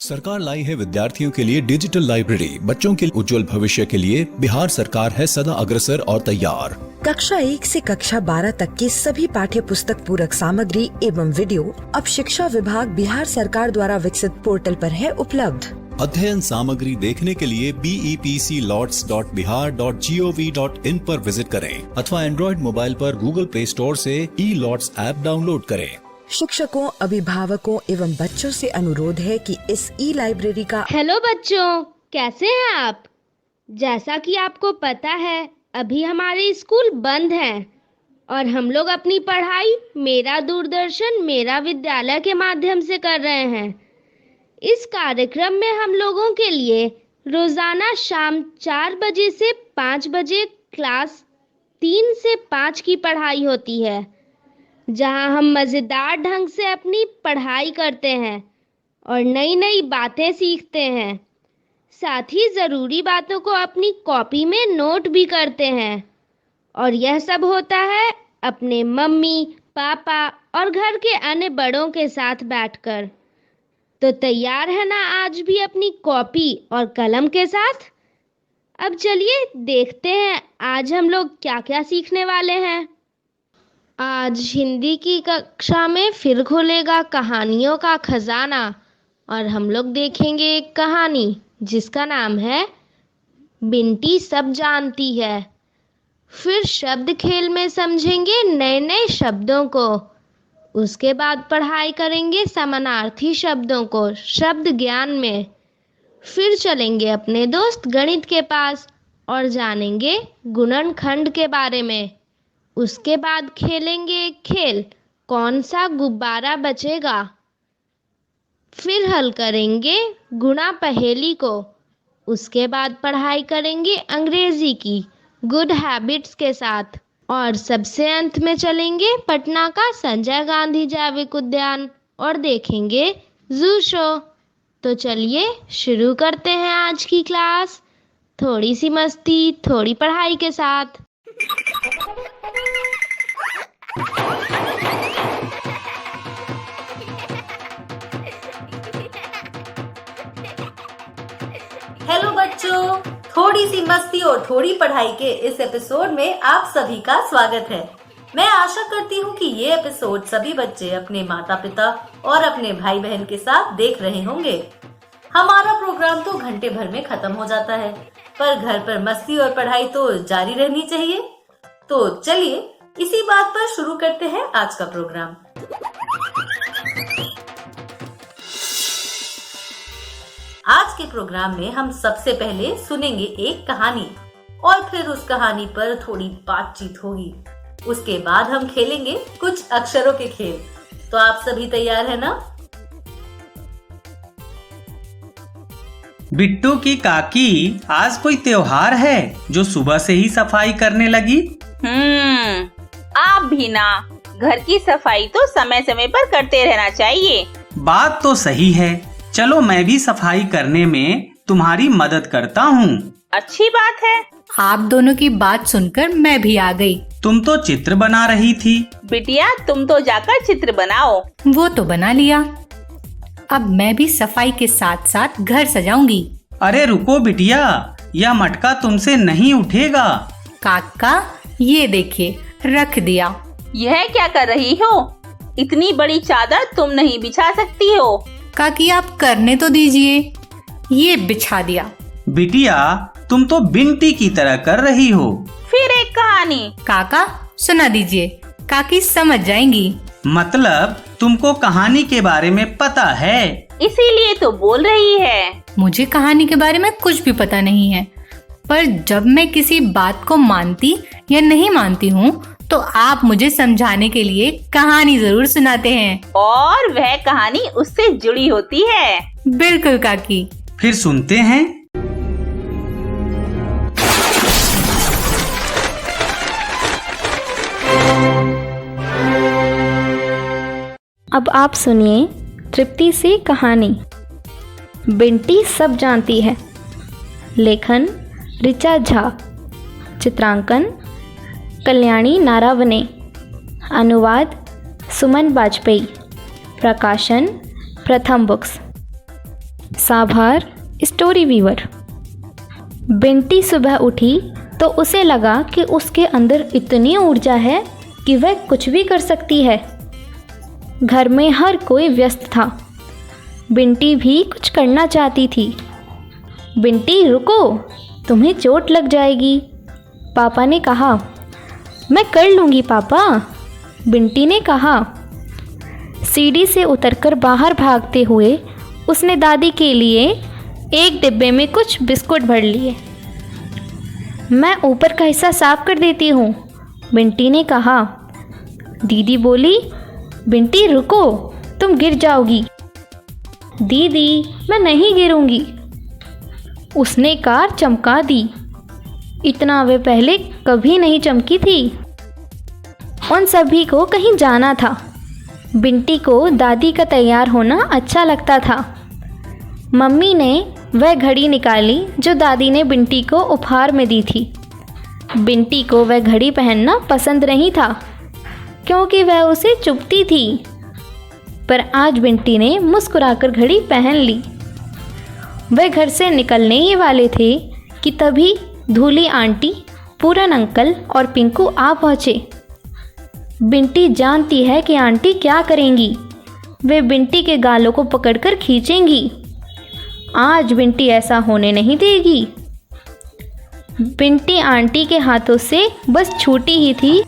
सरकार लाई है विद्यार्थियों के लिए डिजिटल लाइब्रेरी। बच्चों के उज्जवल भविष्य के लिए बिहार सरकार है सदा अग्रसर और तैयार। कक्षा 1 से कक्षा 12 तक की सभी पाठ्य पुस्तक पूरक सामग्री एवं वीडियो अब शिक्षा विभाग बिहार सरकार द्वारा विकसित पोर्टल पर है उपलब्ध। अध्ययन सामग्री देखने के लिए BEPCLots.bihar.gov.in पर विजिट करें अथवा एंड्रॉइड मोबाइल पर गूगल प्ले स्टोर से E-Lots ऐप डाउनलोड करें। शिक्षकों, अभिभावकों एवं बच्चों से अनुरोध है कि इस ई-लाइब्रेरी का। हेलो बच्चों, कैसे हैं आप? जैसा कि आपको पता है, अभी हमारे स्कूल बंद हैं और हम लोग अपनी पढ़ाई मेरा दूरदर्शन मेरा विद्यालय के माध्यम से कर रहे हैं। इस कार्यक्रम में हम लोगों के लिए रोजाना शाम 4 बजे से 5 बजे क्लास 3 से 5 की पढ़ाई होती है, जहां हम मज़ेदार ढंग से अपनी पढ़ाई करते हैं और नई नई बातें सीखते हैं। साथ ही ज़रूरी बातों को अपनी कॉपी में नोट भी करते हैं। और यह सब होता है अपने मम्मी, पापा और घर के अन्य बड़ों के साथ बैठकर। तो तैयार है ना आज भी अपनी कॉपी और कलम के साथ? अब चलिए देखते हैं आज हम लोग क्या क्या सीखने वाले हैं। आज हिंदी की कक्षा में फिर खुलेगा कहानियों का खजाना और हम लोग देखेंगे एक कहानी जिसका नाम है बिंटी सब जानती है। फिर शब्द खेल में समझेंगे नए नए शब्दों को। उसके बाद पढ़ाई करेंगे समानार्थी शब्दों को शब्द ज्ञान में। फिर चलेंगे अपने दोस्त गणित के पास और जानेंगे गुणनखंड के बारे में। उसके बाद खेलेंगे एक खेल, कौन सा गुब्बारा बचेगा। फिर हल करेंगे गुणा पहेली को। उसके बाद पढ़ाई करेंगे अंग्रेजी की गुड हैबिट्स के साथ। और सबसे अंत में चलेंगे पटना का संजय गांधी जैविक उद्यान और देखेंगे जू शो। तो चलिए शुरू करते हैं आज की क्लास, थोड़ी सी मस्ती थोड़ी पढ़ाई के साथ। हेलो बच्चों, थोड़ी सी मस्ती और थोड़ी पढ़ाई के इस एपिसोड में आप सभी का स्वागत है। मैं आशा करती हूँ कि ये एपिसोड सभी बच्चे अपने माता पिता और अपने भाई बहन के साथ देख रहे होंगे। हमारा प्रोग्राम तो घंटे भर में खत्म हो जाता है, पर घर पर मस्ती और पढ़ाई तो जारी रहनी चाहिए। तो चलिए इसी बात पर शुरू करते हैं आज का प्रोग्राम। आज के प्रोग्राम में हम सबसे पहले सुनेंगे एक कहानी और फिर उस कहानी पर थोड़ी बातचीत होगी। उसके बाद हम खेलेंगे कुछ अक्षरों के खेल। तो आप सभी तैयार हैं ना? बिट्टू की काकी, आज कोई त्योहार है जो सुबह से ही सफाई करने लगी? आप भी ना, घर की सफाई तो समय समय पर करते रहना चाहिए। बात तो सही है, चलो मैं भी सफाई करने में तुम्हारी मदद करता हूँ। अच्छी बात है। आप दोनों की बात सुनकर मैं भी आ गई। तुम तो चित्र बना रही थी। बिटिया, तुम तो जाकर चित्र बनाओ। वो तो बना लिया, अब मैं भी सफाई के साथ साथ घर सजाऊंगी। अरे रुको बिटिया, यह मटका तुमसे नहीं उठेगा। काका, ये देखिए रख दिया। यह क्या कर रही हो? इतनी बड़ी चादर तुम नहीं बिछा सकती हो। काकी आप करने तो दीजिए। ये बिछा दिया। बिटिया, तुम तो बिंटी की तरह कर रही हो। फिर एक कहानी। काका सुना दीजिए, काकी समझ जाएंगी। मतलब तुमको कहानी के बारे में पता है, इसीलिए तो बोल रही है। मुझे कहानी के बारे में कुछ भी पता नहीं है, पर जब मैं किसी बात को मानती या नहीं मानती हूँ तो आप मुझे समझाने के लिए कहानी जरूर सुनाते हैं। और वह कहानी उससे जुड़ी होती है। बिल्कुल काकी। फिर सुनते हैं। अब आप सुनिए तृप्ति से कहानी बिंटी सब जानती है। लेखन ऋचा झा, चित्रांकन कल्याणी नारावने, अनुवाद सुमन बाजपेयी, प्रकाशन प्रथम बुक्स। साभार स्टोरी वीवर। बिंटी सुबह उठी तो उसे लगा कि उसके अंदर इतनी ऊर्जा है कि वह कुछ भी कर सकती है। घर में हर कोई व्यस्त था। बिंटी भी कुछ करना चाहती थी। बिंटी रुको, तुम्हें चोट लग जाएगी, पापा ने कहा। मैं कर लूँगी पापा, बिंटी ने कहा। सीढ़ी से उतरकर बाहर भागते हुए उसने दादी के लिए एक डिब्बे में कुछ बिस्कुट भर लिए। मैं ऊपर का हिस्सा साफ कर देती हूँ, बिंटी ने कहा। दीदी बोली, बिंटी रुको, तुम गिर जाओगी। दीदी मैं नहीं गिरूंगी, उसने कार चमका दी। इतना वे पहले कभी नहीं चमकी थी। उन सभी को कहीं जाना था। बिंटी को दादी का तैयार होना अच्छा लगता था। मम्मी ने वह घड़ी निकाली जो दादी ने बिंटी को उपहार में दी थी। बिंटी को वह घड़ी पहनना पसंद नहीं था क्योंकि वह उसे चुभती थी, पर आज बिंटी ने मुस्कुराकर घड़ी पहन ली। वह घर से निकलने ही वाले थे कि तभी धूली आंटी, पूरन अंकल और पिंकू आ पहुँचे। बिंटी जानती है कि आंटी क्या करेंगी। वे बिंटी के गालों को पकड़कर खींचेंगी। आज बिंटी ऐसा होने नहीं देगी। बिंटी आंटी के हाथों से बस छूटी ही थी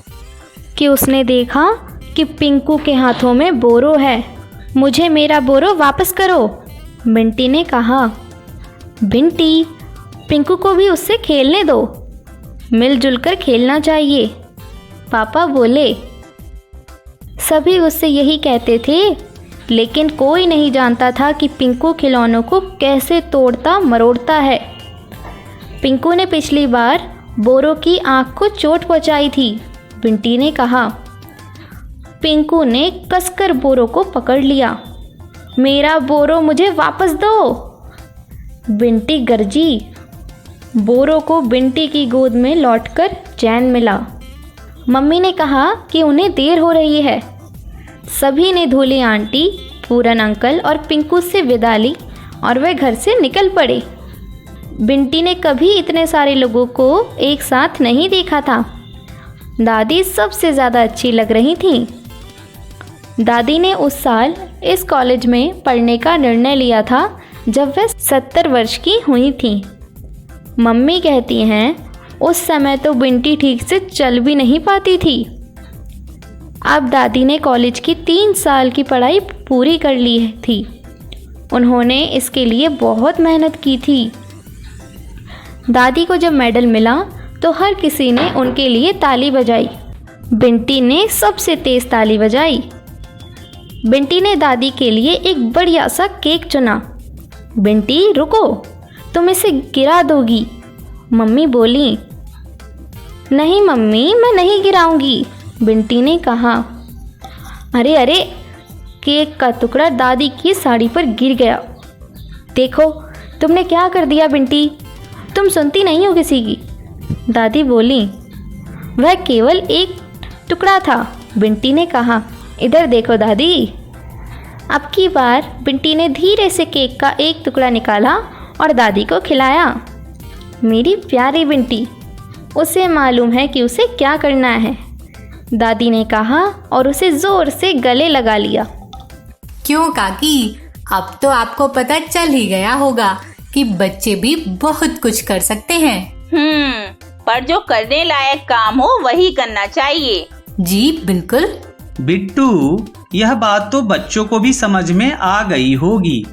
कि उसने देखा कि पिंकू के हाथों में बोरो है। मुझे मेरा बोरो वापस करो, बिंटी ने कहा। बिंटी, पिंकू को भी उससे खेलने दो, मिलजुल कर खेलना चाहिए, पापा बोले। सभी उससे यही कहते थे, लेकिन कोई नहीं जानता था कि पिंकू खिलौनों को कैसे तोड़ता मरोड़ता है। पिंकू ने पिछली बार बोरो की आंख को चोट पहुंचाई थी, बिंटी ने कहा। पिंकू ने कसकर बोरो को पकड़ लिया। मेरा बोरो मुझे वापस दो, बिंटी गरजी। बोरो को बिंटी की गोद में लौटकर चैन मिला। मम्मी ने कहा कि उन्हें देर हो रही है। सभी ने धूली आंटी, पूरन अंकल और पिंकू से विदा ली और वे घर से निकल पड़े। बिंटी ने कभी इतने सारे लोगों को एक साथ नहीं देखा था। दादी सबसे ज़्यादा अच्छी लग रही थी। दादी ने उस साल इस कॉलेज में पढ़ने का निर्णय लिया था जब वह 70 वर्ष की हुई थी। मम्मी कहती हैं उस समय तो बिंटी ठीक से चल भी नहीं पाती थी। अब दादी ने कॉलेज की 3 साल की पढ़ाई पूरी कर ली थी। उन्होंने इसके लिए बहुत मेहनत की थी। दादी को जब मेडल मिला तो हर किसी ने उनके लिए ताली बजाई। बिंटी ने सबसे तेज ताली बजाई। बिंटी ने दादी के लिए एक बढ़िया सा केक चुना। बिंटी रुको, तुम इसे गिरा दोगी, मम्मी बोली। नहीं मम्मी, मैं नहीं गिराऊंगी, बिंटी ने कहा। अरे अरे, केक का टुकड़ा दादी की साड़ी पर गिर गया। देखो तुमने क्या कर दिया बिंटी, तुम सुनती नहीं हो किसी की, दादी बोली। वह केवल एक टुकड़ा था, बिंटी ने कहा। इधर देखो दादी। अब की बार बिंटी ने धीरे से केक का एक टुकड़ा निकाला और दादी को खिलाया। मेरी प्यारी बिंटी, उसे मालूम है कि उसे क्या करना है, दादी ने कहा और उसे जोर से गले लगा लिया। क्यों काकी, अब तो आपको पता चल ही गया होगा कि बच्चे भी बहुत कुछ कर सकते हैं। पर जो करने लायक काम हो वही करना चाहिए। जी बिल्कुल। बिट्टू, यह बात तो बच्चों को भी समझ में आ गई होगी।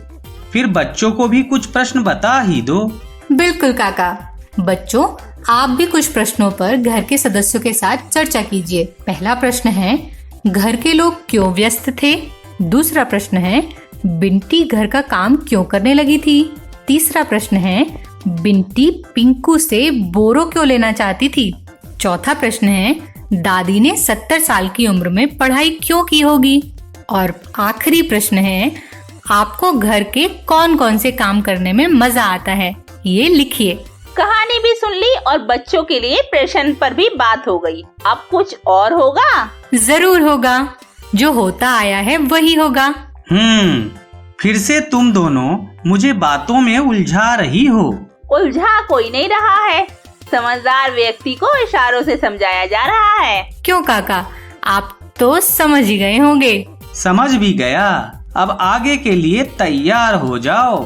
फिर बच्चों को भी कुछ प्रश्न बता ही दो। बिल्कुल काका। बच्चों, आप भी कुछ प्रश्नों पर घर के सदस्यों के साथ चर्चा कीजिए। पहला प्रश्न है, घर के लोग क्यों व्यस्त थे? दूसरा प्रश्न है, बिंटी घर का काम क्यों करने लगी थी? तीसरा प्रश्न है, बिंटी पिंकू से बोरो क्यों लेना चाहती थी? चौथा प्रश्न है, दादी ने 70 साल की उम्र में पढ़ाई क्यों की होगी? और आखिरी प्रश्न है, आपको घर के कौन कौन से काम करने में मजा आता है? ये लिखिए। कहानी भी सुन ली और बच्चों के लिए प्रश्न पर भी बात हो गई। अब कुछ और होगा? जरूर होगा, जो होता आया है वही होगा। फिर से तुम दोनों मुझे बातों में उलझा रही हो। उलझा कोई नहीं रहा है, समझदार व्यक्ति को इशारों से समझाया जा रहा है। क्यों काका, आप तो समझ ही गए होंगे। समझ भी गया, अब आगे के लिए तैयार हो जाओ।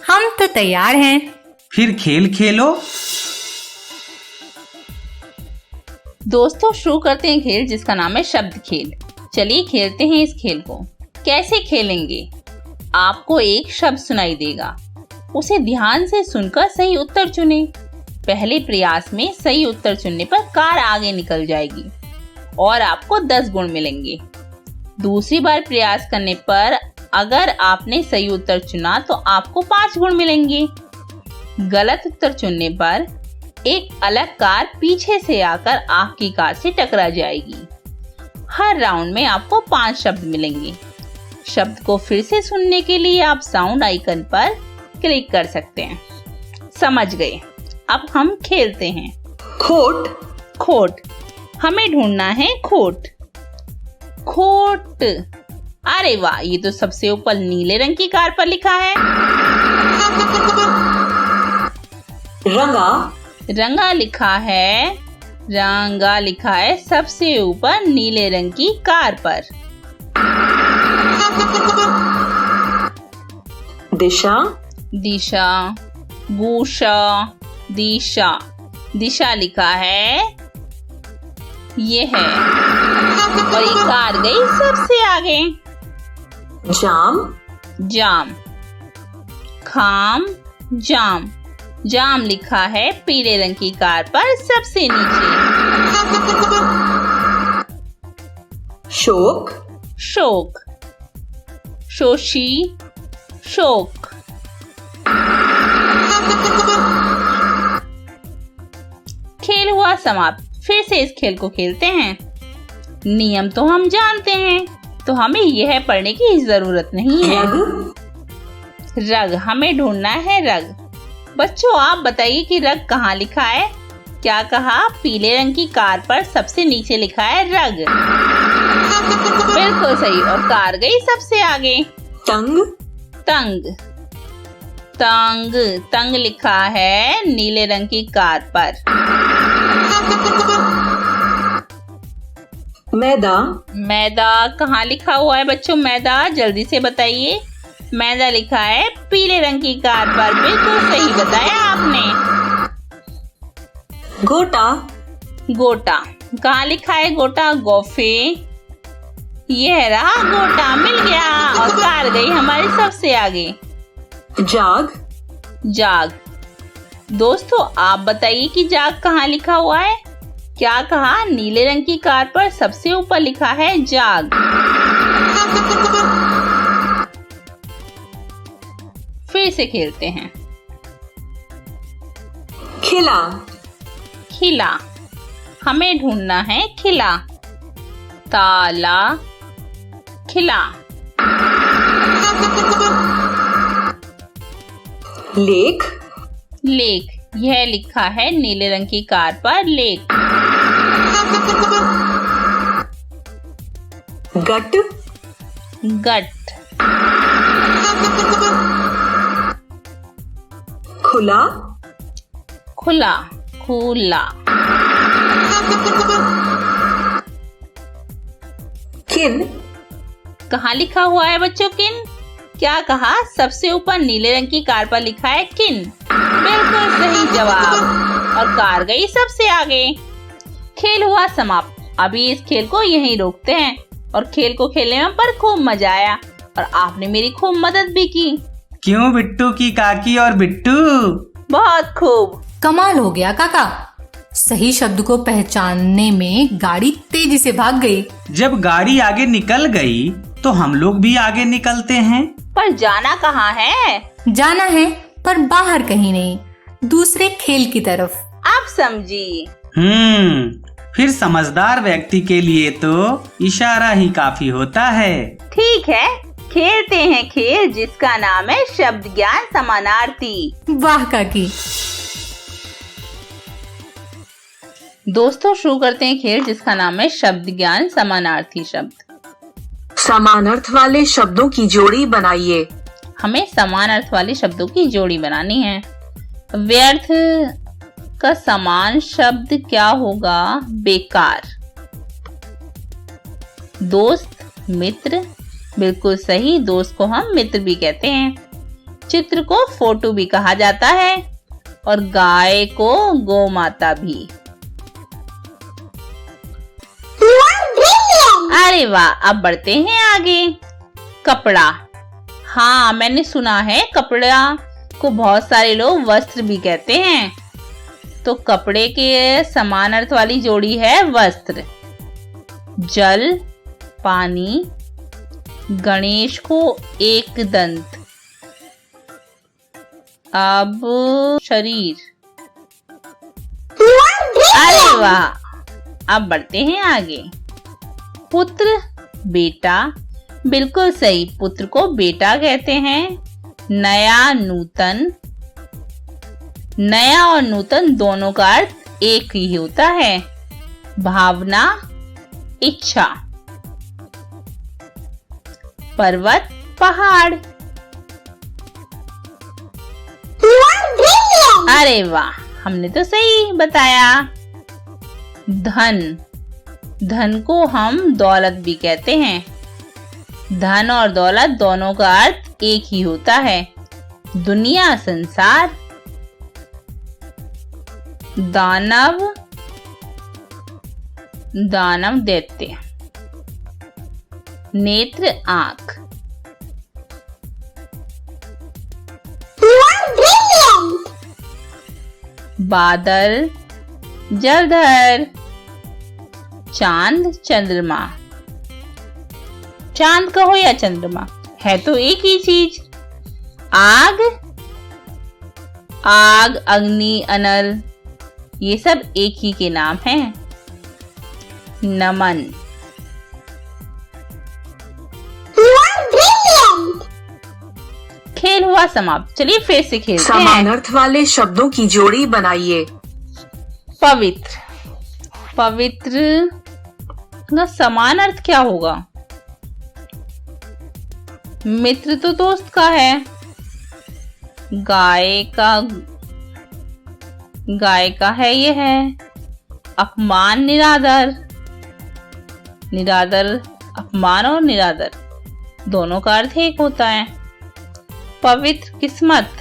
हम तो तैयार हैं। फिर खेल खेलो। दोस्तों, शुरू करते हैं खेल जिसका नाम है शब्द खेल। चलिए खेलते हैं इस खेल को। कैसे खेलेंगे? आपको एक शब्द सुनाई देगा, उसे ध्यान से सुनकर सही उत्तर चुनें। पहले प्रयास में सही उत्तर चुनने पर कार आगे निकल जाएगी और आपको 10 गुण मिलेंगे। दूसरी बार प्रयास करने पर अगर आपने सही उत्तर चुना तो आपको 5 गुण मिलेंगे। गलत उत्तर चुनने पर एक अलग कार पीछे से आकर आपकी कार से टकरा जाएगी। हर राउंड में आपको 5 शब्द मिलेंगे। शब्द को फिर से सुनने के लिए आप साउंड आइकन पर क्लिक कर सकते हैं। समझ गए? अब हम खेलते हैं। खोट। खोट, हमें ढूंढना है खोट। खोट, अरे वाह, ये तो सबसे ऊपर नीले रंग की कार पर लिखा है। रंगा। रंगा लिखा है, रंगा लिखा है सबसे ऊपर नीले रंग की कार पर। दिशा। दिशा, गुशा, दिशा, दिशा लिखा है, ये है, और ये कार गई सबसे आगे। जाम। जाम, खाम, जाम, जाम लिखा है पीले रंग की कार पर सबसे नीचे। शोक। शोक, शोशी, शोक। खेल हुआ समाप्त। फिर से इस खेल को खेलते हैं। नियम तो हम जानते हैं, तो हमें यह पढ़ने की जरूरत नहीं है। रग, हमें ढूंढना है रग। बच्चों, आप बताइए कि रग कहाँ लिखा है? क्या कहा? पीले रंग की कार पर सबसे नीचे लिखा है रग। बिल्कुल सही, और कार गई सबसे आगे। तंग। तंग, तंग, तंग लिखा है नीले रंग की कार पर। मैदा। मैदा कहाँ लिखा हुआ है बच्चों? मैदा, जल्दी से बताइए। मैदा लिखा है पीले रंग की कार पर। बिल्कुल सही बताया आपने। गोटा। गोटा, कहाँ लिखा है गोटा? गोफे, यह रहा गोटा, मिल गया, और कार गई हमारी सबसे आगे। जाग। जाग, दोस्तों आप बताइए कि जाग कहाँ लिखा हुआ है? क्या कहा? नीले रंग की कार पर सबसे ऊपर लिखा है जाग। फिर से खेलते हैं। खिला। खिला, हमें ढूंढना है खिला। ताला, खिला। लेक। लेक, यह लिखा है नीले रंग की कार पर लेक। गट। गट, खुला। खुला, खुला। किन। कहाँ लिखा हुआ है बच्चों किन? क्या कहा? सबसे ऊपर नीले रंग की कार पर लिखा है किन। बिल्कुल सही जवाब, और कार गई सबसे आगे। खेल हुआ समाप्त। अभी इस खेल को यहीं रोकते हैं, और खेल को खेलने में पर खूब मजा आया, और आपने मेरी खूब मदद भी की। क्यों बिट्टू की काकी और बिट्टू? बहुत खूब। कमाल हो गया काका, सही शब्द को पहचानने में गाड़ी तेजी से भाग गई। जब गाड़ी आगे निकल गई तो हम लोग भी आगे निकलते हैं। पर जाना कहाँ है? जाना है, पर बाहर कहीं नहीं, दूसरे खेल की तरफ। आप समझी? फिर समझदार व्यक्ति के लिए तो इशारा ही काफी होता है। ठीक है, खेलते हैं खेल जिसका नाम है शब्द ज्ञान समानार्थी। वाह काकी। दोस्तों शुरू करते हैं खेल जिसका नाम है शब्द ज्ञान समानार्थी शब्द। समानार्थ वाले शब्दों की जोड़ी बनाइए। हमें समान अर्थ वाले शब्दों की जोड़ी बनानी है। व्यर्थ का समान शब्द क्या होगा? बेकार। दोस्त, मित्र, बिल्कुल सही, दोस्त को हम मित्र भी कहते हैं। चित्र को फोटो भी कहा जाता है और गाय को गौ माता भी। अरे वाह, अब बढ़ते हैं आगे। कपड़ा। हाँ, मैंने सुना है कपड़ा को बहुत सारे लोग वस्त्र भी कहते हैं। तो कपड़े के समान अर्थ वाली जोड़ी है वस्त्र। जल, पानी, गणेश को एक दंत। अब शरीर। अरे वाह, अब बढ़ते हैं आगे। पुत्र, बेटा, बिल्कुल सही, पुत्र को बेटा कहते हैं। नया, नूतन। नया और नूतन दोनों का अर्थ एक ही होता है। भावना, इच्छा। पर्वत, पहाड़। अरे वाह, हमने तो सही बताया। धन। धन को हम दौलत भी कहते हैं। धन और दौलत दोनों का अर्थ एक ही होता है। दुनिया, संसार। दानव, दानव दैत्य। नेत्र, आंख। बादल, जलधर। चांद, चंद्रमा। चांद कहो या चंद्रमा, है तो एक ही चीज। आग, आग, अग्नि, अनल, ये सब एक ही के नाम हैं। नमन। खेल हुआ समाप्त। चलिए फिर से खेलते हैं। समान अर्थ वाले शब्दों की जोड़ी बनाइए। पवित्र। पवित्र का समान अर्थ क्या होगा? मित्र तो दोस्त का है। गाय का है ये है। अपमान, निरादर। निरादर, अपमान और निरादर दोनों का अर्थ एक होता है। पवित्र, किस्मत।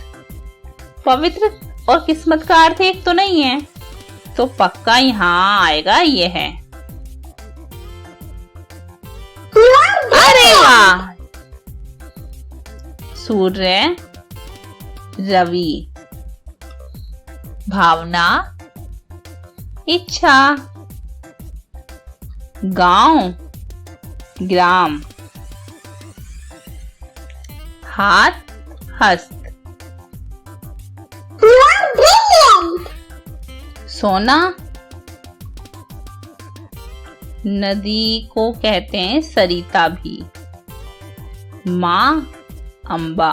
पवित्र और किस्मत का अर्थ एक तो नहीं है, तो पक्का यहाँ आएगा ये है। अरे वाह, सूर्य, रवि। भावना, इच्छा। गांव, ग्राम। हाथ, हस्त। सोना। नदी को कहते हैं सरिता भी। माँ, अम्बा।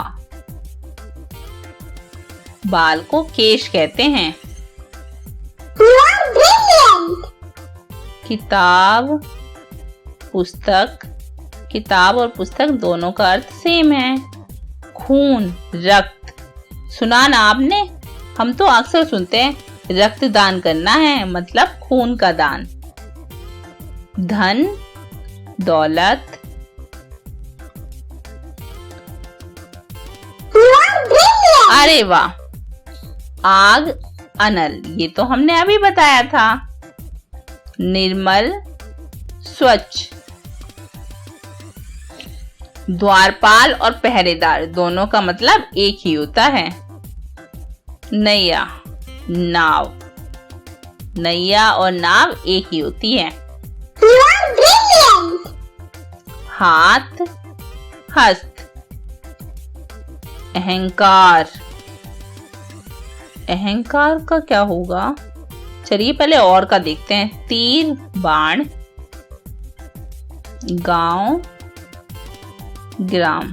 बाल को केश कहते हैं। किताब, पुस्तक। किताब और पुस्तक दोनों का अर्थ सेम है। खून, रक्त। सुना ना आपने, हम तो अक्सर सुनते हैं रक्त दान करना है, मतलब खून का दान। धन, दौलत। अरे वाह, आग, अनल, ये तो हमने अभी बताया था। निर्मल, स्वच्छ। द्वारपाल और पहरेदार दोनों का मतलब एक ही होता है। नैया, नाव। नैया और नाव एक ही होती है। हाथ, हस्त। अहंकार। अहंकार का क्या होगा? चलिए पहले और का देखते हैं। तीर, बाण। गांव, ग्राम।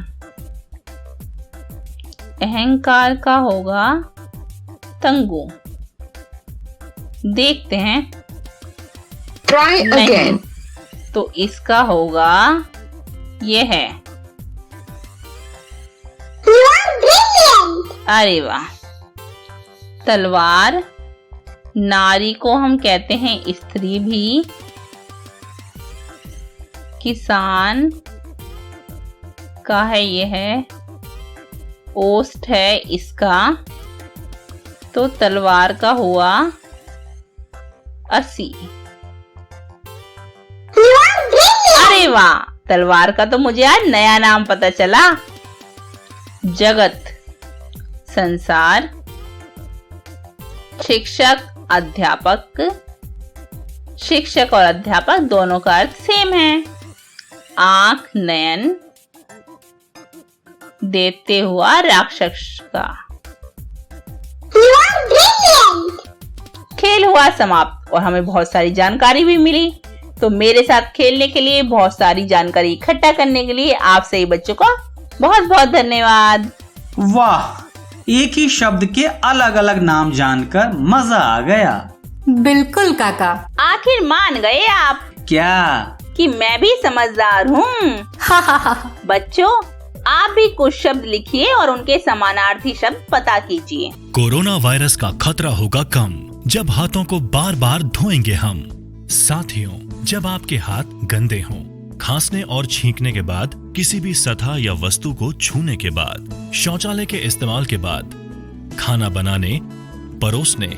अहंकार का होगा तंगु। देखते हैं। Try again. तो इसका होगा ये है। अरे वाह। तलवार, नारी को हम कहते हैं स्त्री भी, किसान का है ये है, ओस्ट है इसका, तो तलवार का हुआ 80। अरे वाह, तलवार का तो मुझे आज नया नाम पता चला। जगत, संसार, शिक्षक, अध्यापक, शिक्षक और अध्यापक दोनों का अर्थ सेम है। आंख, नयन, देखते हुआ राक्षस का। खेल हुआ समाप्त और हमें बहुत सारी जानकारी भी मिली। तो मेरे साथ खेलने के लिए, बहुत सारी जानकारी इकट्ठा करने के लिए आप सभी बच्चों का बहुत बहुत धन्यवाद। वाह, एक ही शब्द के अलग अलग नाम जानकर मजा आ गया। बिल्कुल काका। आखिर मान गए आप क्या कि मैं भी समझदार हूँ। बच्चों, आप भी कुछ शब्द लिखिए और उनके समानार्थी शब्द पता कीजिए। कोरोना वायरस का खतरा होगा कम जब हाथों को बार बार धोएंगे हम। साथियों, जब आपके हाथ गंदे हों, खांसने और छींकने के बाद, किसी भी सतह या वस्तु को छूने के बाद, शौचालय के इस्तेमाल के बाद, खाना बनाने, परोसने,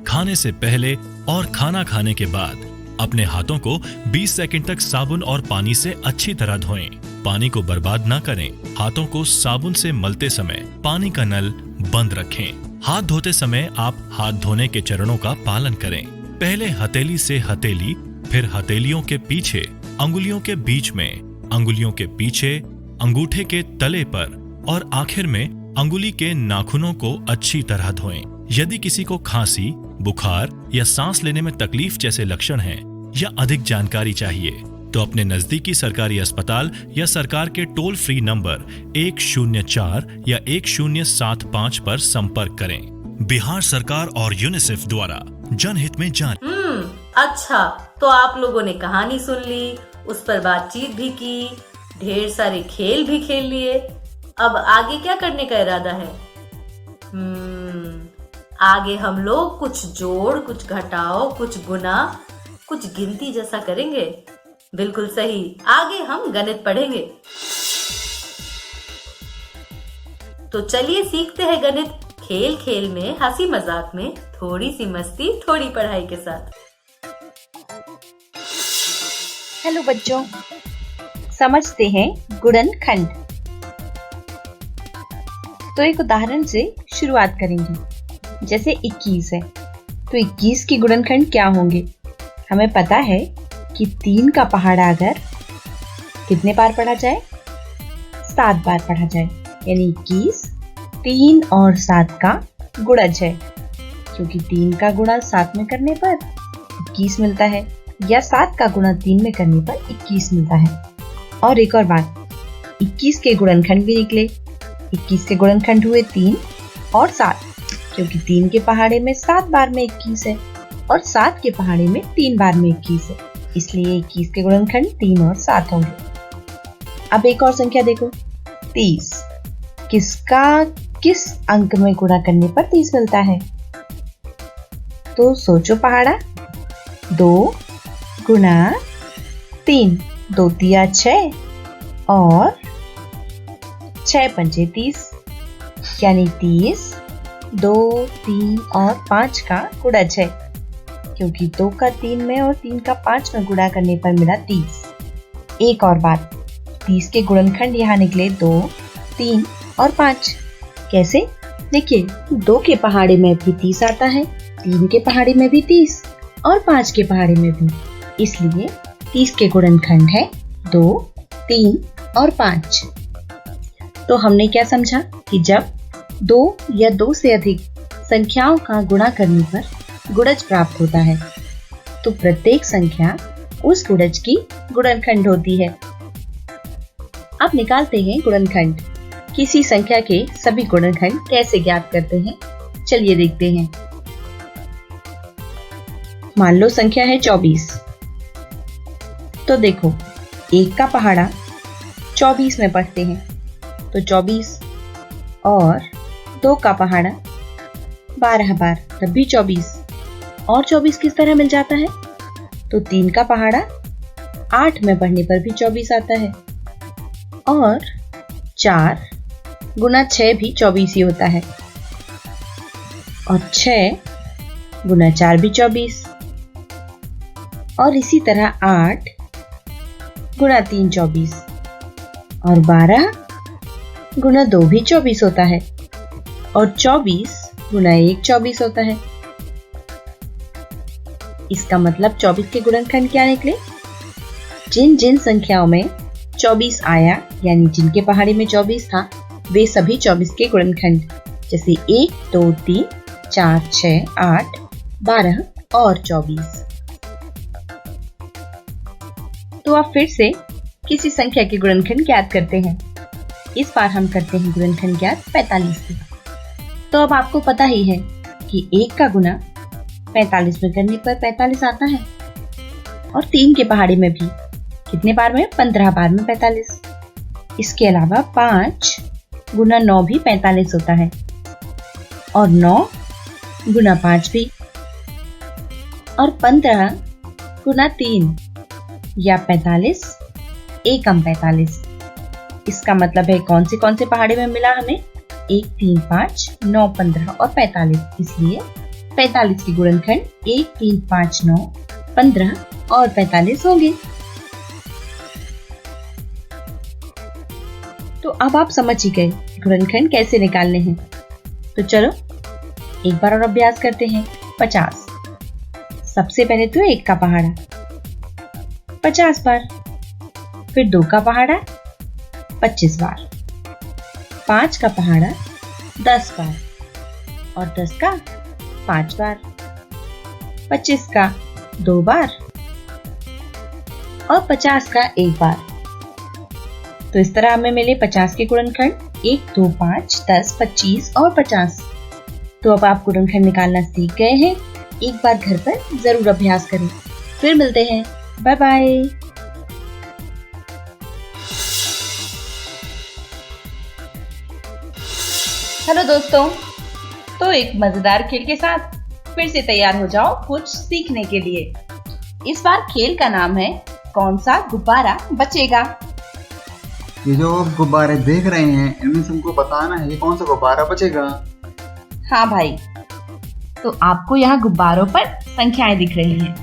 खाने से पहले और खाना खाने के बाद अपने हाथों को 20 सेकंड तक साबुन और पानी से अच्छी तरह धोएं। पानी को बर्बाद न करें। हाथों को साबुन से मलते समय पानी का नल बंद रखें। हाथ धोते समय आप हाथ धोने के चरणों का पालन करें। पहले हथेली से हथेली, फिर हथेलियों के पीछे, अंगुलियों के बीच में, अंगुलियों के पीछे, अंगूठे के तले पर और आखिर में अंगुली के नाखूनों को अच्छी तरह धोएं। यदि किसी को खांसी, बुखार या सांस लेने में तकलीफ जैसे लक्षण हैं या अधिक जानकारी चाहिए तो अपने नजदीकी सरकारी अस्पताल या सरकार के टोल फ्री नंबर 104 या 1075 पर संपर्क करें। बिहार सरकार और यूनिसेफ द्वारा जनहित में जारी। अच्छा, तो आप लोगों ने कहानी सुन ली, उस पर बातचीत भी की, ढेर सारे खेल भी खेल लिए। अब आगे क्या करने का इरादा है? आगे हम लोग कुछ जोड़, कुछ घटाओ, कुछ गुना, कुछ गिनती जैसा करेंगे। बिल्कुल सही, आगे हम गणित पढ़ेंगे। तो चलिए सीखते हैं गणित, खेल खेल में, हंसी मजाक में, थोड़ी सी मस्ती, थोड़ी पढ़ाई के साथ। हेलो बच्चों, समझते हैं गुणनखंड। तो एक उदाहरण से शुरुआत करेंगे। जैसे 21 है, तो 21 के गुणनखंड क्या होंगे? हमें पता है कि 3 का पहाड़ा अगर कितने बार पढ़ा जाए? 7 बार पढ़ा जाए, यानी 21 3 और 7 का गुणज है, क्योंकि 3 का गुणा 7 में करने पर 21 मिलता है, या 7 का गुणा 3 में करने पर 21 मिलता है। और एक और बात, 21 के गुणनखंड भी निकले। 21 के गुणनखंड हुए 3 और 7, क्योंकि 3 के पहाड़े में 7 बार में 21 है और 7 के पहाड़े में 3 बार में 21 है, इसलिए 21 के गुणनखंड 3 और 7 होंगे। अब एक और संख्या देखो, 30। किसका किस अंक में गुणा करने पर 30 मिलता है? तो सोचो पहाड़ा, 2 गुणा 3, 2 तिया 6 और 6 पंजे 30, यानी 30 2, 3 और 5 का गुणज है, क्योंकि 2 का 3 में और 3 का 5 में गुणा करने पर मिला 30। एक और बात, 30 के गुणनखंड यहाँ निकले 2, 3 और 5। कैसे? देखिए, 2 के पहाड़े में भी 30 आता है, 3 के पहाड़े में भी 30 और 5 के पहाड़े में भी, इसलिए 30 के गुणनखंड है 2, 3 और 5। तो हमने क्या समझा कि जब 2 या 2 से अधिक संख्याओं का गुणा करने पर गुणज प्राप्त होता है, तो प्रत्येक संख्या उस गुणज की गुणनखंड होती है। अब निकालते हैं गुणनखंड। किसी संख्या के सभी गुणनखंड कैसे ज्ञात करते हैं, चलिए देखते हैं। मान लो संख्या है 24, तो देखो 1 का पहाड़ा 24 में पढ़ते हैं, तो 24 और 2 का पहाड़ा 12 बार तब भी 24, और 24 किस तरह मिल जाता है? तो 3 का पहाड़ा 8 में बढ़ने पर भी 24 आता है, और 4 गुना 6 भी 24 ही होता है, और 6 गुना 4 भी 24, और इसी तरह 8 गुना 3 24, और 12 गुना 2 भी 24 होता है, और 24 गुना 1 24 होता है। इसका मतलब 24 के गुणनखंड क्या निकले? जिन जिन संख्याओं में 24 आया, यानी जिनके पहाड़े में 24 था, वे सभी 24 के गुणनखंड, जैसे 1 2 3 4 6 8 12 और 24। तो आप फिर से किसी संख्या के गुणनखंड ज्ञात करते हैं। इस बार हम करते हैं गुणनखंड ज्ञात 45 से। तो अब आपको पता ही है कि 1 का गुना 45 में करने पर 45 आता है, और 3 के पहाड़े में भी कितने बार में? 15 बार में 45। इसके अलावा 5 गुना 9 भी 45 होता है, और 9 गुना 5 भी, और 15 गुना 3 या 45 एकम 45। इसका मतलब है कौन से पहाड़े में मिला हमें? 1 3 5 9 15 और 45। इसलिए 45 के गुणनखंड 1 3 5 9 15 और 45 होंगे। तो अब आप समझ ही गए गुणनखंड कैसे निकालने हैं। तो चलो एक बार और अभ्यास करते हैं। 50। सबसे पहले तो 1 का पहाड़ा 50 बार, फिर 2 का पहाड़ा 25 बार, 5 का पहाड़ा 10 बार, और 10 का 5 बार, 25 का 2 बार, और 50 का 1 बार। तो इस तरह हमें मिले 50 के गुणनखंड 1 2 5 10 25 और 50। तो अब आप गुणनखंड निकालना सीख गए हैं। एक बार घर पर जरूर अभ्यास करें। फिर मिलते हैं। Bye bye. हेलो दोस्तों, तो एक मजेदार खेल के साथ फिर से तैयार हो जाओ कुछ सीखने के लिए। इस बार खेल का नाम है कौन सा गुब्बारा बचेगा। ये जो आप गुब्बारे देख रहे हैं, इनमें से हमको बताना है ये कौन सा गुब्बारा बचेगा। हाँ भाई, तो आपको यहाँ गुब्बारों पर संख्याएं दिख रही हैं।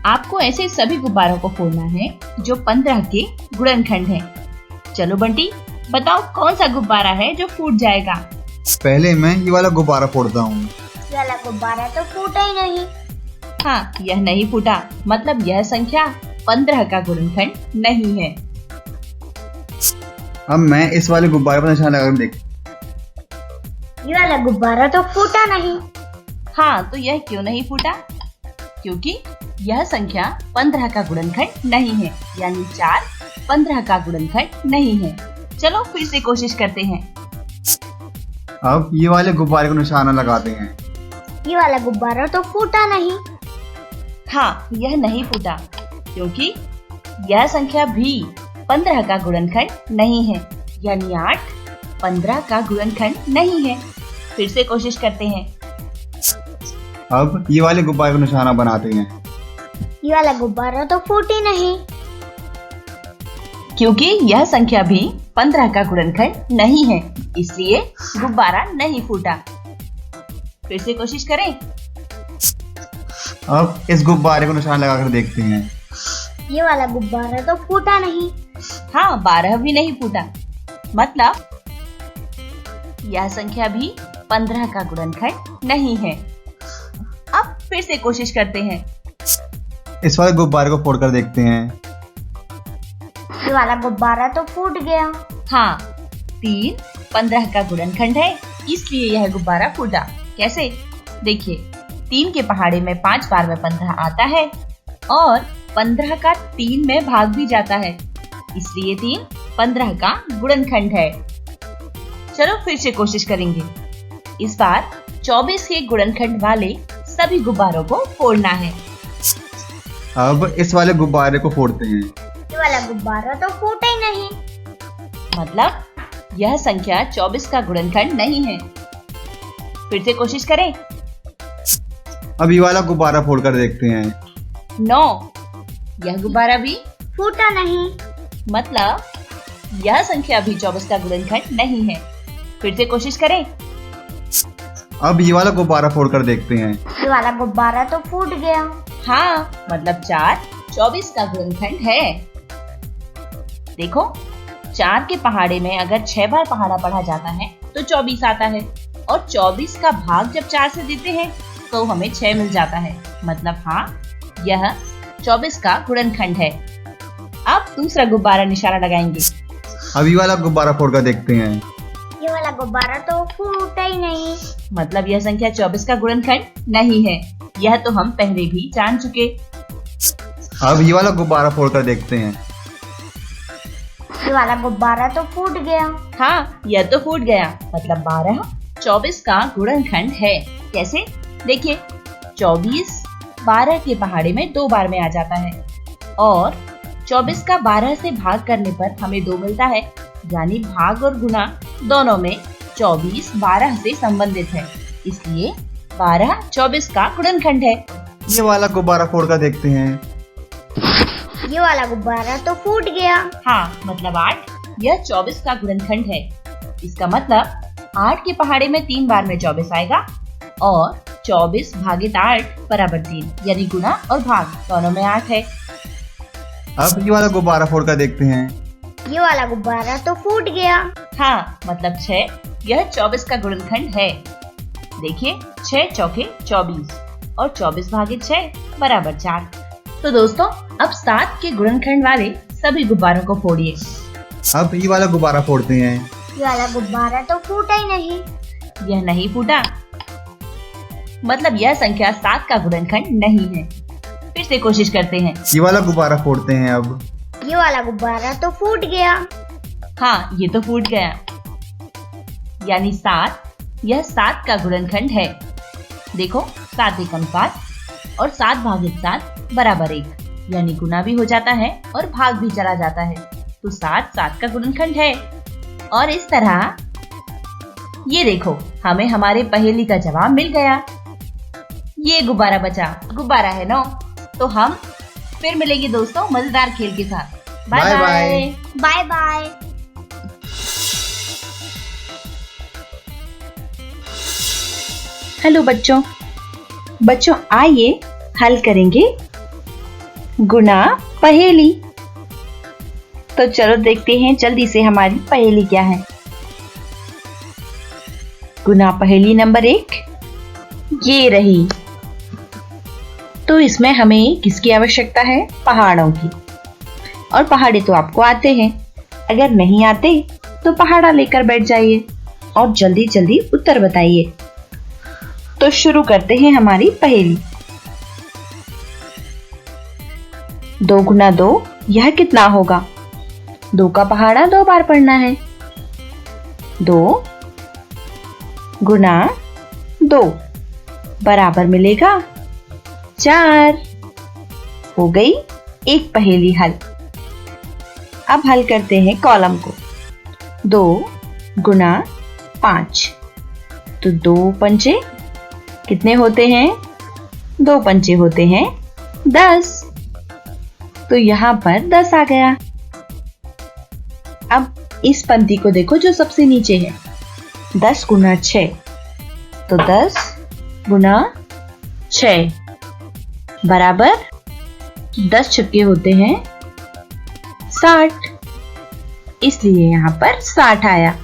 आपको ऐसे सभी गुब्बारों को फोड़ना है जो 15 के गुणनखंड हैं। चलो बंटी, बताओ कौन सा गुब्बारा है जो फूट जाएगा। पहले मैं ये वाला गुब्बारा फोड़ता हूँ। ये वाला गुब्बारा तो फूटा ही नहीं। हाँ, यह नहीं फूटा, मतलब यह संख्या 15 का गुणनखंड नहीं है। अब मैं इस वाले गुब्बारे पर निशान लगाकर देख। ये वाला गुब्बारा तो फूटा नहीं। हाँ, तो यह क्यों नहीं फूटा? क्योंकि यह संख्या 15 का गुणनखंड नहीं है, यानी 4 15 का गुणनखंड नहीं है। चलो फिर से कोशिश करते हैं। अब ये वाले गुब्बारे को निशाना लगाते हैं। ये वाला गुब्बारा तो फूटा नहीं। हाँ, यह नहीं फूटा क्योंकि यह संख्या भी 15 का गुणनखंड नहीं है, यानी 8 15 का गुणनखंड नहीं है। फिर से कोशिश करते हैं। अब ये वाले गुब्बारे को निशाना बनाते हैं। ये वाला गुब्बारा तो फूटी नहीं, क्योंकि यह संख्या भी 15 का गुणनखंड नहीं है, इसलिए गुब्बारा नहीं फूटा। फिर से कोशिश करें। अब इस गुब्बारे को निशान लगाकर देखते हैं। ये वाला गुब्बारा तो फूटा नहीं। हाँ, 12 भी नहीं फूटा, मतलब यह संख्या भी 15 का गुणनखंड नहीं है। अब फिर से कोशिश करते हैं। इस वाले गुब्बारे को फोड़कर देखते हैं। ये वाला गुब्बारा तो फूट गया। हाँ, 3 15 का गुणनखंड है, इसलिए यह गुब्बारा फूटा। कैसे? देखिए, 3 के पहाड़े में 5 बार में 15 आता है, और 15 का 3 में भाग भी जाता है, इसलिए 3 15 का गुणनखंड है। चलो फिर से कोशिश करेंगे। इस बार 24 के गुणनखंड वाले सभी गुब्बारों को फोड़ना है। अब इस वाले गुब्बारे को फोड़ते हैं। ये वाला गुब्बारा तो फूटा ही नहीं, मतलब यह संख्या 24 का गुणनखंड नहीं है, फिर से कोशिश करें। अब ये वाला गुब्बारा फोड़ कर देखते हैं। 9, यह गुब्बारा भी फूटा नहीं। मतलब यह संख्या भी 24 का गुणनखंड नहीं है। फिर से कोशिश करें। अब ये वाला गुब्बारा फोड़ कर देखते हैं। ये वाला गुब्बारा तो फूट गया। हाँ, मतलब 4 24 का गुणनखंड है। देखो, 4 के पहाड़े में अगर 6 बार पहाड़ा पढ़ा जाता है तो 24 आता है, और 24 का भाग जब 4 से देते हैं तो हमें 6 मिल जाता है। मतलब हाँ, यह 24 का गुणनखंड है। अब दूसरा गुब्बारा निशाना लगाएंगे। अब ये वाला गुब्बारा फोड़ कर देखते हैं। ये वाला गुब्बारा तो फूटा ही नहीं। मतलब यह संख्या 24 का गुणनखंड नहीं है। यह तो हम पहले भी जान चुके। अब ये वाला गुब्बारा फोड़ कर देखते हैं। ये वाला गुब्बारा तो फूट गया। हाँ, यह तो फूट गया। मतलब 12 24 का गुणनखंड है। कैसे? देखिए, 24 12 के पहाड़े में 2 बार में आ जाता है, और 24 का 12 से भाग करने पर हमें 2 मिलता है। यानी भाग और गुणा दोनों में 24 12 से संबंधित है, इसलिए 12 24 का गुणनखंड है। ये वाला गुब्बारा फोड़ कर देखते हैं। ये वाला गुब्बारा तो फूट गया। हाँ, मतलब 8, यह 24 का गुणनखंड है। इसका मतलब 8 के पहाड़े में 3 बार में 24 आएगा, और 24 भागित 8 बराबर 3, यानी गुणा और भाग दोनों में 8 है। अब ये वाला गुब्बारा फोड़ कर देखते हैं। ये वाला गुब्बारा तो फूट गया। हाँ, मतलब 6, यह 24 का गुणनखंड है। देखिए, 6 चौके 24, और 24 भागित 6 बराबर 4। तो दोस्तों, अब 7 के गुणनखंड वाले सभी गुब्बारों को फोड़िए। अब ये वाला गुब्बारा फोड़ते हैं। ये वाला गुब्बारा तो फूटा ही नहीं। यह नहीं फूटा, मतलब यह संख्या 7 का गुणनखंड नहीं है। फिर से कोशिश करते हैं। ये वाला गुब्बारा फोड़ते हैं। अब ये वाला गुब्बारा तो फूट गया। हाँ, ये तो फूट गया। यानी 7, यह 7 का गुणनखंड है। देखो, 7 एकम 7, और 7 भागित 7 बराबर 1, यानी गुना भी हो जाता है और भाग भी चला जाता है। तो 7 7 का गुणनखंड है। और इस तरह ये देखो, हमें हमारे पहेली का जवाब मिल गया। ये गुब्बारा बचा, गुब्बारा है 9। तो हम फिर मिलेंगे दोस्तों मजेदार खेल के साथ। Bye bye. Bye bye. Hello बच्चों, आइए हल करेंगे गुणा पहेली। तो चलो देखते हैं जल्दी से हमारी पहेली क्या है। गुणा पहेली नंबर 1 ये रही। तो इसमें हमें किसकी आवश्यकता है? पहाड़ों की। और पहाड़े तो आपको आते हैं, अगर नहीं आते तो पहाड़ा लेकर बैठ जाइए और जल्दी जल्दी उत्तर बताइए। तो शुरू करते हैं हमारी पहेली। 2 गुना 2 यह कितना होगा? 2 का पहाड़ा 2 बार पढ़ना है। 2 गुना 2 बराबर मिलेगा 4। हो गई एक पहेली हल। अब हल करते हैं कॉलम को। 2 गुना 5, तो 2 पंचे कितने होते हैं? 2 पंचे होते हैं 10। तो यहाँ पर 10 आ गया। अब इस पंक्ति को देखो जो सबसे नीचे है। 10 गुना 6, तो 10 गुना 6 बराबर 10 छक्के होते हैं 60, इसलिए यहाँ पर 60 आया।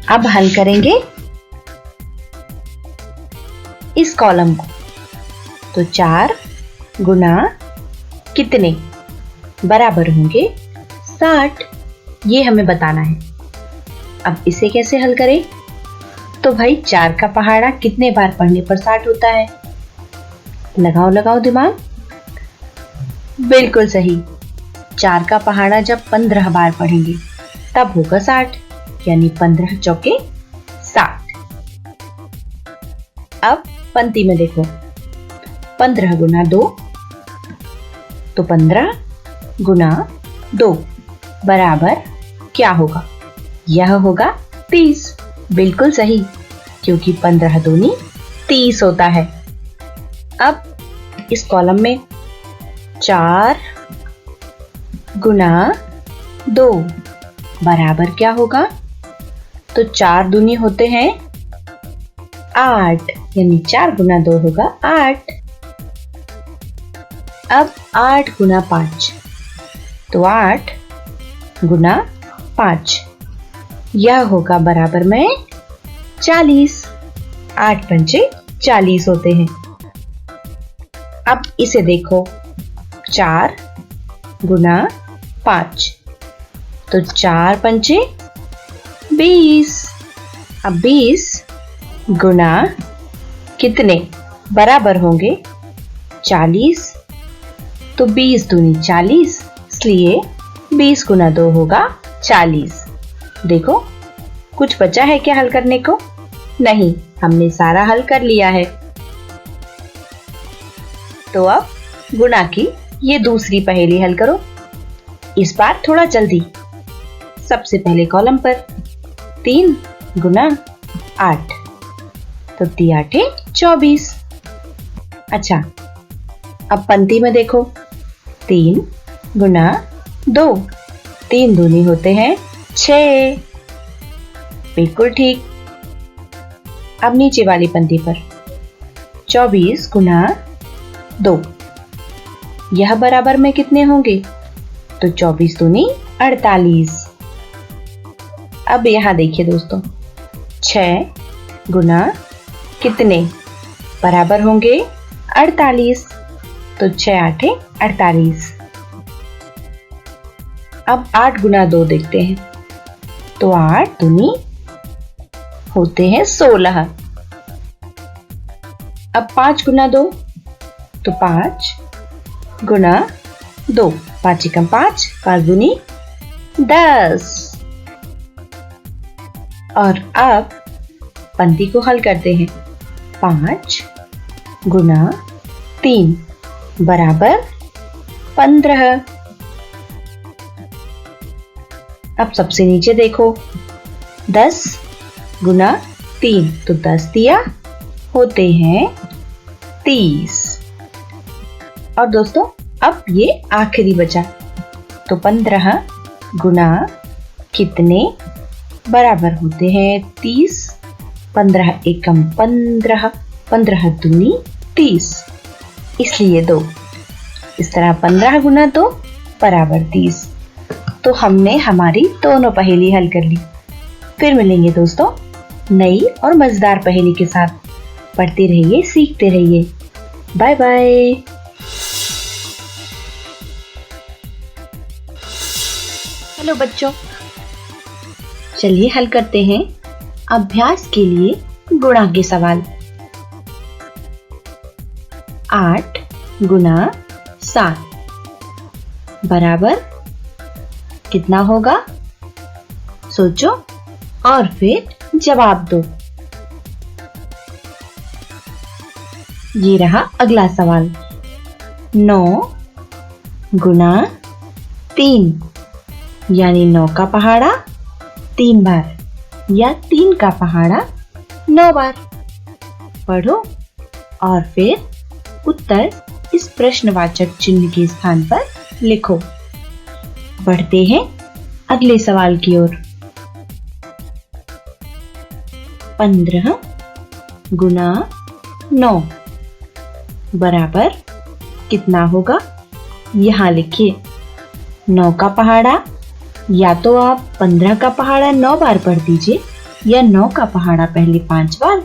अब हल करेंगे इस कॉलम को। तो 4 गुना कितने बराबर होंगे 60, ये हमें बताना है। अब इसे कैसे हल करें? तो भाई 4 का पहाड़ा कितने बार पढ़ने पर 60 होता है? लगाओ दिमाग। बिल्कुल सही, 4 का पहाड़ा जब 15 बार पढ़ेंगे तब होगा 60, यानी 15 चौके 60। अब पंक्ति में देखो, 15 गुना 2, तो 15 गुना 2 बराबर क्या होगा? यह होगा 30। बिल्कुल सही, क्योंकि 15 दूनी 30 होता है। अब इस कॉलम में 4 गुना 2 बराबर क्या होगा? तो 4 दूनी होते हैं 8, यानी 4 गुना 2 होगा 8। अब 8 गुना 5, तो 8 गुना 5 यह होगा बराबर में 40। 8 पंचे 40 होते हैं। अब इसे देखो, 4 गुना 5, तो 4 पंचे 20। अब 20 गुना कितने बराबर होंगे? 40। तो 20 दूनी 40, इसलिए 20 गुना 2 होगा 40। देखो, कुछ बचा है क्या हल करने को? नहीं, हमने सारा हल कर लिया है। तो अब गुणा की ये दूसरी पहेली हल करो, इस बार थोड़ा जल्दी। सबसे पहले कॉलम पर 3 गुना 8, तो 3 8 24। अच्छा, अब पंक्ति में देखो, 3 गुना 2, 3 दूनी होते हैं 6। बिल्कुल ठीक। अब नीचे वाली पंक्ति पर 24 गुना 2, यह बराबर में कितने होंगे? तो 24 दूनी 48। अब यहां देखिए दोस्तों, 6 गुना कितने बराबर होंगे? 48। तो 6 8 48। अब 8 गुना 2 देखते हैं, तो 8 दूनी होते हैं 16। अब 5 गुना 2, तो 5 गुना 2, 5 एकम 5, 5 दूनी 10। और अब पंक्ति को हल करते हैं। 5 गुना 3 बराबर 15। अब सबसे नीचे देखो, 10 गुना 3, तो 10 दिया होते हैं 30। और दोस्तों, अब ये आखिरी बचा, तो 15 गुना कितने बराबर होते हैं? 30। 15 एकम 15, 15 दूनी 30, इसलिए 2। इस तरह 15 गुना 2 बराबर 30। तो हमने हमारी दोनों पहेली हल कर ली। फिर मिलेंगे दोस्तों नई और मजेदार पहेली के साथ। पढ़ते रहिए, सीखते रहिए। Bye bye. हेलो बच्चों, चलिए हल करते हैं अभ्यास के लिए गुणा के सवाल। 8 गुना 7 बराबर कितना होगा? सोचो और फिर जवाब दो। ये रहा अगला सवाल। 9 गुना 3, यानी 9 का पहाड़ा 3 बार, या 3 का पहाड़ा 9 बार। पढ़ो और फिर उत्तर इस प्रश्नवाचक चिन्ह के स्थान पर लिखो। बढ़ते हैं अगले सवाल की ओर। 15 गुना 9 बराबर कितना होगा? यहाँ लिखिए। 9 का पहाड़ा, या तो आप 15 का पहाड़ा 9 बार पढ़ दीजिए, या 9 का पहाड़ा पहले 5 बार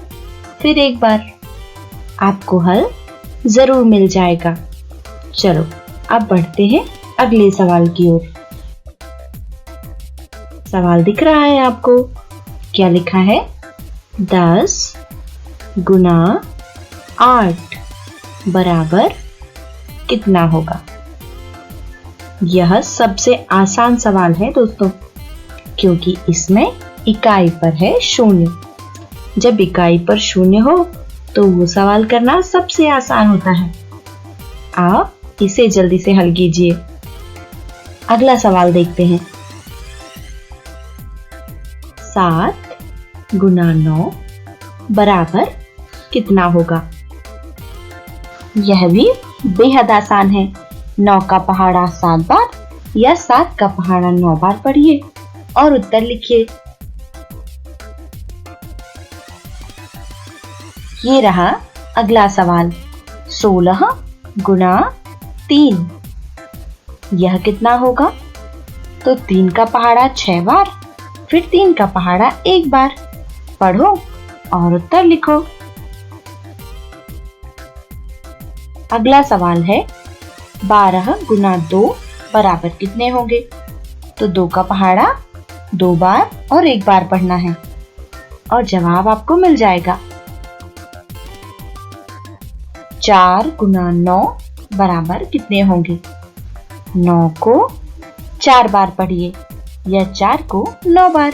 फिर 1 बार। आपको हल जरूर मिल जाएगा। चलो अब बढ़ते हैं अगले सवाल की ओर। सवाल दिख रहा है आपको? क्या लिखा है? 10 गुना 8 बराबर कितना होगा? यह सबसे आसान सवाल है दोस्तों, क्योंकि इसमें इकाई पर है 0। जब इकाई पर 0 हो तो वो सवाल करना सबसे आसान होता है। आप इसे जल्दी से हल कीजिए। अगला सवाल देखते हैं। 7 गुना 9 बराबर कितना होगा? यह भी बेहद आसान है। 9 का पहाड़ा 7 बार या 7 का पहाड़ा 9 बार पढ़िए और उत्तर लिखिए। ये रहा अगला सवाल। 16 गुना 3, यह कितना होगा? तो 3 का पहाड़ा 6 बार, फिर 3 का पहाड़ा 1 बार। पढ़ो और उत्तर लिखो। अगला सवाल है 12 गुना 2 बराबर कितने होंगे? तो 2 का पहाड़ा 2 बार और 1 बार पढ़ना है और जवाब आपको मिल जाएगा। 4 गुना 9 बराबर कितने होंगे? 9 को 4 बार पढ़िए या 4 को 9 बार,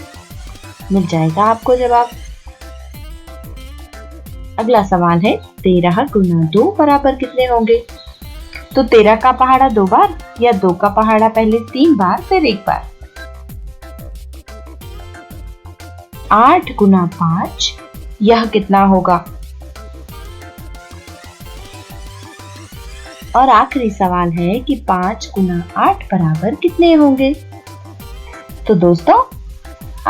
मिल जाएगा आपको जवाब। अगला सवाल है 13 गुना 2 बराबर कितने होंगे? तो 13 का पहाड़ा 2 बार या 2 का पहाड़ा पहले 3 बार फिर 1 बार। 8 गुना 5, यह कितना होगा? और आखिरी सवाल है कि 5 गुना 8 बराबर कितने होंगे? तो दोस्तों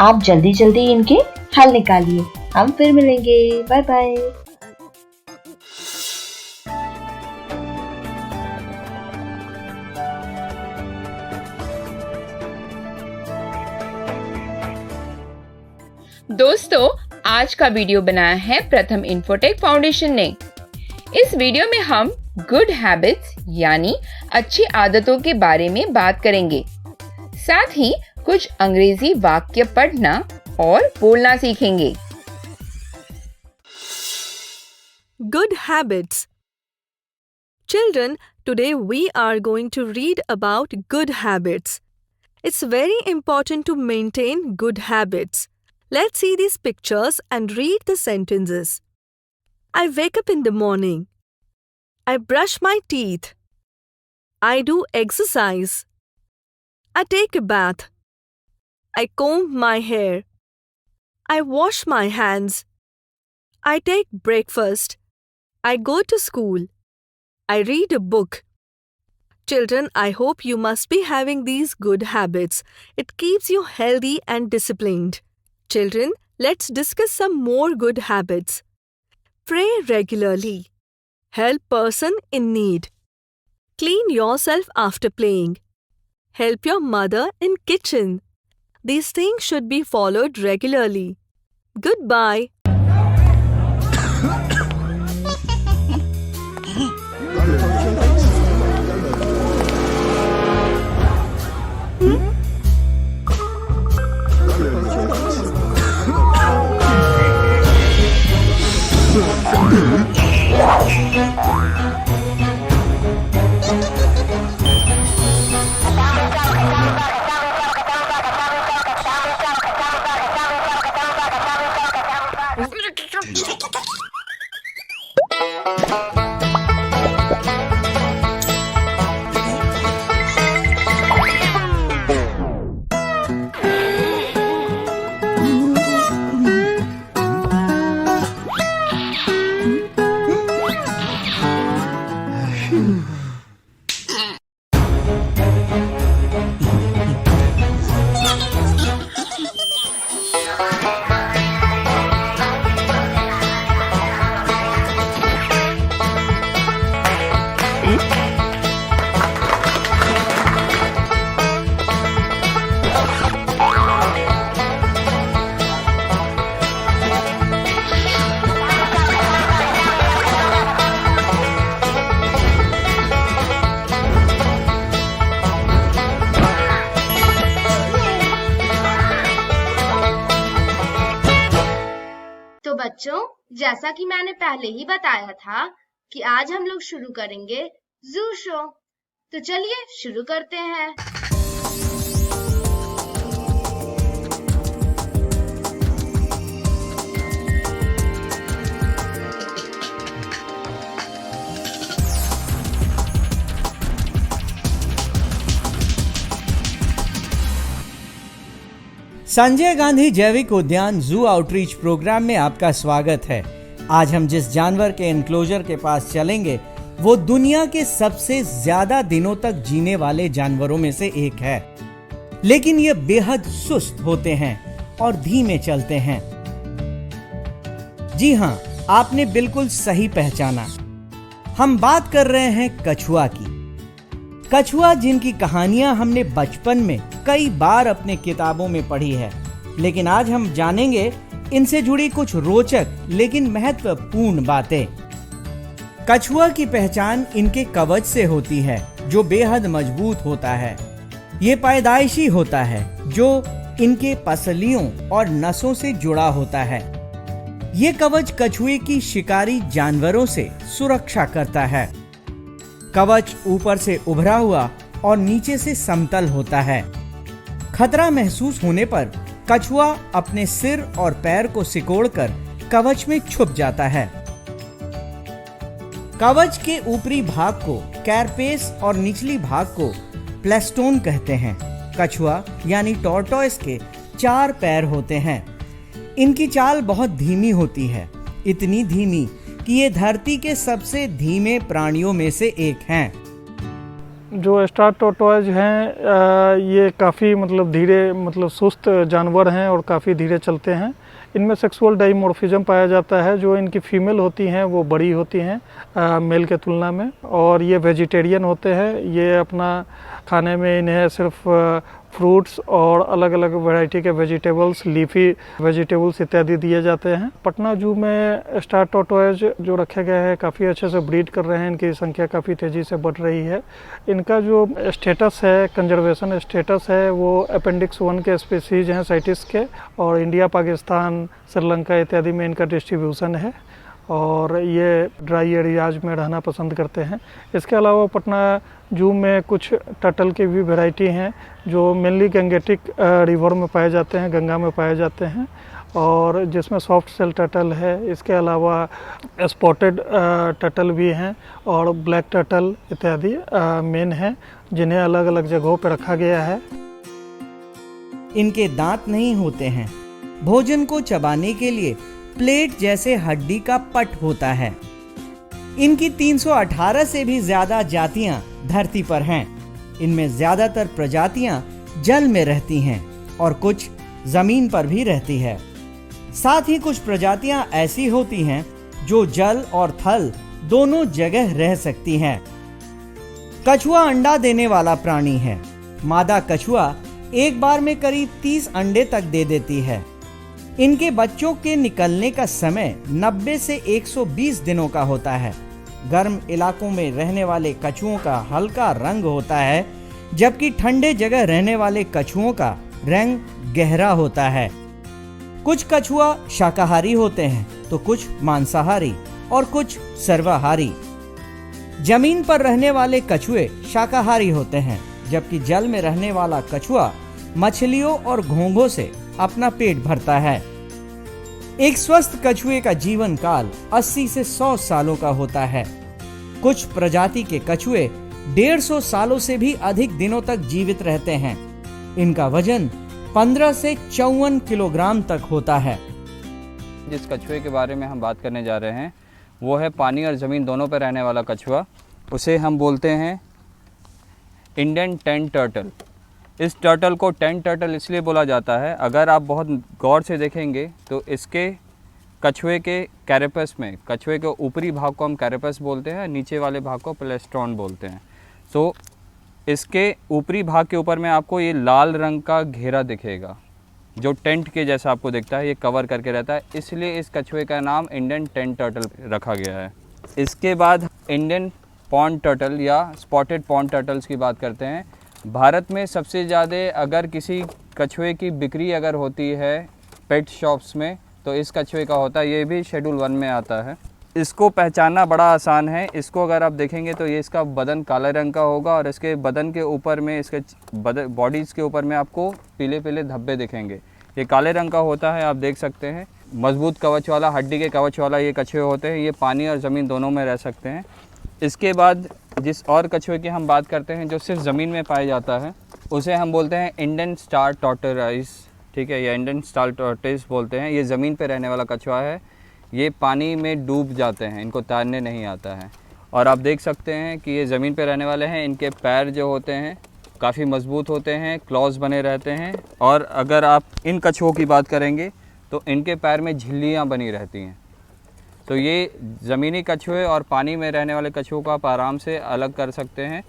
आप जल्दी जल्दी इनके हल निकालिए। हम फिर मिलेंगे। Bye bye. दोस्तों आज का वीडियो बनाया है प्रथम इन्फोटेक फाउंडेशन ने। इस वीडियो में हम गुड हैबिट्स यानी अच्छी आदतों के बारे में बात करेंगे। साथ ही कुछ अंग्रेजी वाक्य पढ़ना और बोलना सीखेंगे। Good habits. Children, today we are going to read about good habits. It's very important to maintain good habits. Let's see these pictures and read the sentences. I wake up in the morning. I brush my teeth. I do exercise. I take a bath. I comb my hair. I wash my hands. I take breakfast. I go to school. I read a book. Children, I hope you must be having these good habits. It keeps you healthy and disciplined. Children, let's discuss some more good habits. Pray regularly. Help person in need. Clean yourself after playing. Help your mother in kitchen. These things should be followed regularly. Goodbye. तो बच्चों, जैसा कि मैंने पहले ही बताया था कि आज हम लोग शुरू करेंगे जू शो। तो चलिए शुरू करते हैं। संजय गांधी जैविक उद्यान जू आउटरीच प्रोग्राम में आपका स्वागत है। आज हम जिस जानवर के एनक्लोजर के पास चलेंगे वो दुनिया के सबसे ज्यादा दिनों तक जीने वाले जानवरों में से एक है, लेकिन ये बेहद सुस्त होते हैं और धीमे चलते हैं। जी हाँ, आपने बिल्कुल सही पहचाना। हम बात कर रहे हैं कछुआ की। कछुआ जिनकी कहानियां हमने बचपन में कई बार अपने किताबों में पढ़ी है, लेकिन आज हम जानेंगे इनसे जुड़ी कुछ रोचक लेकिन महत्वपूर्ण बातें। कछुआ की पहचान इनके कवच से होती है जो बेहद मजबूत होता है। ये पैदाइशी होता है जो इनके पसलियों और नसों से जुड़ा होता है। ये कवच कछुए की शिकारी जानवरों से सुरक्षा करता है। कवच ऊपर से उभरा हुआ और नीचे से समतल होता है। खतरा महसूस होने पर कछुआ अपने सिर और पैर को सिकोड़कर कवच में छुप जाता है। कवच के ऊपरी भाग को कैरपेस और निचली भाग को प्लेस्टोन कहते हैं। कछुआ यानी टॉर्टोइस के 4 पैर होते हैं। इनकी चाल बहुत धीमी होती है, इतनी धीमी कि ये धरती के सबसे धीमे प्राणियों में से एक हैं। जो स्टार टॉर्टोइज हैं ये काफ़ी धीरे सुस्त जानवर हैं और काफ़ी धीरे चलते हैं। इनमें सेक्सुअल डाइमॉर्फिज्म पाया जाता है। जो इनकी फीमेल होती हैं वो बड़ी होती हैं मेल के तुलना में, और ये वेजिटेरियन होते हैं। ये अपना खाने में इन्हें सिर्फ फ्रूट्स और अलग अलग वैरायटी के वेजिटेबल्स, लीफी वेजिटेबल्स इत्यादि दिए जाते हैं। पटना जू में स्टार टॉर्टोइज जो रखे गए हैं काफ़ी अच्छे से ब्रीड कर रहे हैं। इनकी संख्या काफ़ी तेज़ी से बढ़ रही है। इनका जो स्टेटस है, कंजर्वेशन स्टेटस है, वो अपेंडिक्स 1 के स्पीसीज हैं साइटिस के, और इंडिया, पाकिस्तान, श्रीलंका इत्यादि में इनका डिस्ट्रीब्यूशन है, और ये ड्राई एरियाज में रहना पसंद करते हैं। इसके अलावा पटना जू में कुछ टर्टल की भी वैरायटी हैं जो मेनली गंगेटिक रिवर में पाए जाते हैं, गंगा में पाए जाते हैं, और जिसमें सॉफ्ट सेल टर्टल है। इसके अलावा स्पॉटेड टर्टल भी हैं और ब्लैक टर्टल इत्यादि मेन हैं, जिन्हें अलग अलग जगहों पर रखा गया है। इनके दांत नहीं होते हैं। भोजन को चबाने के लिए प्लेट जैसे हड्डी का पट होता है। इनकी 318 से भी ज्यादा जातियां धरती पर हैं। इनमें ज्यादातर प्रजातियां जल में रहती हैं और कुछ जमीन पर भी रहती है। साथ ही कुछ प्रजातियां ऐसी होती हैं जो जल और थल दोनों जगह रह सकती हैं। कछुआ अंडा देने वाला प्राणी है। मादा कछुआ एक बार में करीब 30 अंडे तक दे देती है। इनके बच्चों के निकलने का समय 90 से 120 दिनों का होता है। गर्म इलाकों में रहने वाले कछुओं का हल्का रंग होता है, जबकि ठंडे जगह रहने वाले कछुओं का रंग गहरा होता है। कुछ कछुआ शाकाहारी होते हैं तो कुछ मांसाहारी और कुछ सर्वाहारी। जमीन पर रहने वाले कछुए शाकाहारी होते हैं, जबकि जल में रहने वाला कछुआ मछलियों और घोंघों से अपना पेट भरता है। एक स्वस्थ कछुए का जीवन काल 80 से 100 सालों का होता है। कुछ प्रजाति के कछुए 150 सालों से भी अधिक दिनों तक जीवित रहते हैं। इनका वजन 15 से 54 किलोग्राम तक होता है। जिस कछुए के बारे में हम बात करने जा रहे हैं वो है पानी और ज़मीन दोनों पर रहने वाला कछुआ। उसे हम बोलते हैं इंडियन टेंट टर्टल। इस टर्टल को टेंट टर्टल इसलिए बोला जाता है, अगर आप बहुत गौर से देखेंगे तो इसके कछुए के कैरेपस में, कछुए के ऊपरी भाग को हम कैरेपस बोलते हैं, नीचे वाले भाग को प्लेस्ट्रॉन बोलते हैं। तो इसके ऊपरी भाग के ऊपर में आपको ये लाल रंग का घेरा दिखेगा जो टेंट के जैसा आपको दिखता है, ये कवर करके रहता है, इसलिए इस कछुए का नाम इंडियन टेंट टर्टल रखा गया है। इसके बाद इंडियन पॉन्ड टर्टल या स्पॉटेड पॉन्ड टर्टल्स की बात करते हैं। भारत में सबसे ज़्यादा अगर किसी कछुए की बिक्री अगर होती है पेट शॉप्स में तो इस कछुए का होता है। ये भी शेड्यूल 1 में आता है। इसको पहचानना बड़ा आसान है। इसको अगर आप देखेंगे तो ये इसका बदन काले रंग का होगा और इसके बदन के ऊपर में, इसके बॉडीज़ के ऊपर में आपको पीले पीले धब्बे दिखेंगे। ये काले रंग का होता है, आप देख सकते हैं। मजबूत कवच वाला, हड्डी के कवच वाला ये कछुए होते हैं। ये पानी और ज़मीन दोनों में रह सकते हैं। इसके बाद जिस और कछुए की हम बात करते हैं जो सिर्फ ज़मीन में पाया जाता है, उसे हम बोलते हैं इंडियन स्टार टॉर्टोइज। ठीक है, या इंडियन स्टार टॉर्टोइज बोलते हैं। ये ज़मीन पे रहने वाला कछुआ है। ये पानी में डूब जाते हैं, इनको तैरने नहीं आता है। और आप देख सकते हैं कि ये ज़मीन पे रहने वाले हैं। इनके पैर जो होते हैं काफ़ी मज़बूत होते हैं, क्लॉज बने रहते हैं। और अगर आप इन कछुओं की बात करेंगे तो इनके पैर में झिल्लियाँ बनी रहती हैं। तो ये ज़मीनी कछुए और पानी में रहने वाले कछुओं को आप आराम से अलग कर सकते हैं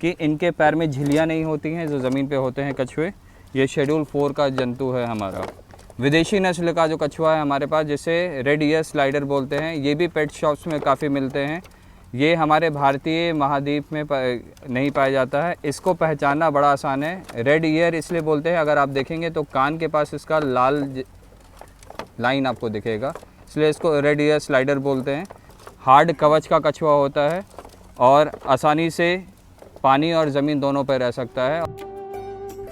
कि इनके पैर में झिल्लियाँ नहीं होती हैं जो ज़मीन पे होते हैं कछुए। ये शेड्यूल 4 का जंतु है हमारा। विदेशी नस्ल का जो कछुआ है हमारे पास, जिसे रेड ईयर स्लाइडर बोलते हैं, ये भी पेट शॉप्स में काफ़ी मिलते हैं। ये हमारे भारतीय महाद्वीप में नहीं पाया जाता है। इसको पहचानना बड़ा आसान है। रेड ईयर इसलिए बोलते हैं, अगर आप देखेंगे तो कान के पास इसका लाल लाइन आपको दिखेगा, इसलिए इसको रेड ईयर स्लाइडर बोलते हैं। हार्ड कवच का कछुआ होता है और आसानी से पानी और ज़मीन दोनों पर रह सकता है।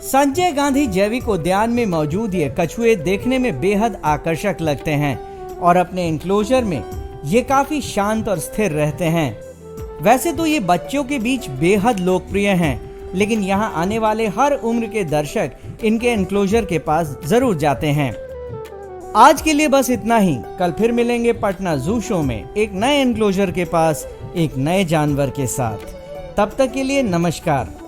संजय गांधी जैविक उद्यान में मौजूद ये कछुए देखने में बेहद आकर्षक लगते हैं और अपने इंक्लोजर में ये काफी शांत और स्थिर रहते हैं। वैसे तो ये बच्चों के बीच बेहद लोकप्रिय हैं, लेकिन यहाँ आने वाले हर उम्र के दर्शक इनके इंक्लोजर के पास जरूर जाते हैं। आज के लिए बस इतना ही। कल फिर मिलेंगे पटना जू शो में एक नए इंक्लोजर के पास एक नए जानवर के साथ। तब तक के लिए नमस्कार।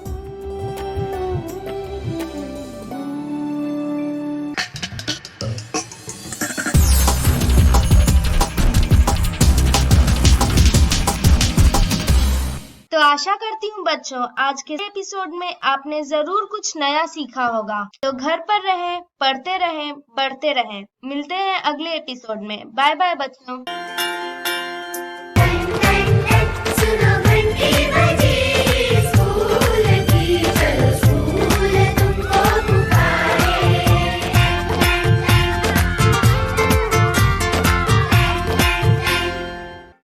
तो आशा करती हूँ बच्चों आज के एपिसोड में आपने जरूर कुछ नया सीखा होगा। तो घर पर रहें, पढ़ते रहें, बढ़ते रहें। मिलते हैं अगले एपिसोड में। बाय बाय बच्चों।